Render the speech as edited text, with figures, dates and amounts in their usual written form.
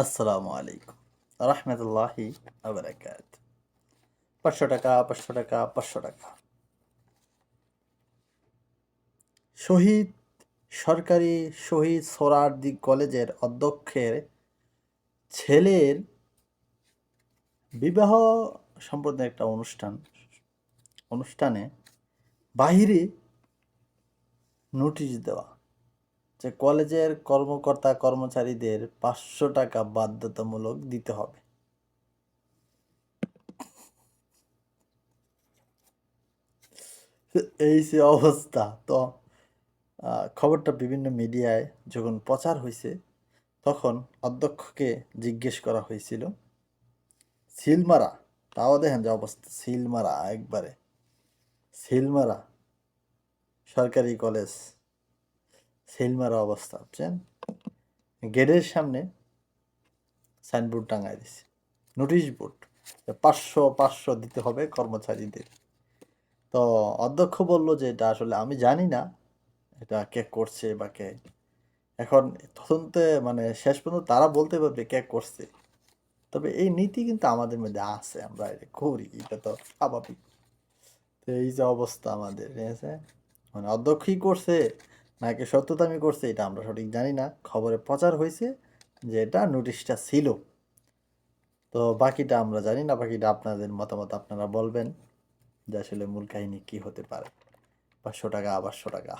আসসালামু আলাইকুম রহমতুল্লাহি আবরাকাত। 500 টাকা, 500 টাকা, 500 টাকা। শহীদ সরকারি শহীদ সোহরাওয়ার্দী কলেজের অধ্যক্ষের ছেলের বিবাহ সম্পর্কে একটা অনুষ্ঠানে বাহিরে নোটিশ দেওয়া যে কলেজের কর্মকর্তা কর্মচারীদের 500 টাকা বাধ্যতামূলক দিতে হবে। এই যে অবস্থা, তো খবরটা বিভিন্ন মিডিয়ায় যখন প্রচার হয়েছে তখন অধ্যক্ষকে জিজ্ঞেস করা হয়েছিল, সিলমারা, তাও দেখেন যে অবস্থা, সিলমারা, একবারে সিলমারা সরকারি কলেজ, সিলমারা অবস্থা, বুঝছেন? গেটের সামনে সাইনবোর্ড টাঙায় দিছে, নোটিশ বোর্ড, 500 দিতে হবে কর্মচারীদের। তো অধ্যক্ষ বলল যে এটা আসলে আমি জানি না এটা কে করছে বা কে। এখন তদন্তে মানে শেষ পর্যন্ত তারা বলতে পারবে কে করছে। তবে এই নীতি কিন্তু আমাদের মধ্যে আছে, আমরা এটা করি, এটা তো স্বাভাবিক। তো এই যে অবস্থা আমাদের, ঠিক আছে, মানে অধ্যক্ষই করছে নাকি সত্যতামি করছে এটা আমরা সঠিক জানি না। খবরে প্রচার হয়েছে যে এটা নোটিশটা ছিল, তো বাকিটা আমরা জানি না। বাকিটা আপনাদের মতামত, আপনারা বলবেন যে আসলে মূল কাহিনী কি হতে পারে। 500 টাকা, 500 টাকা।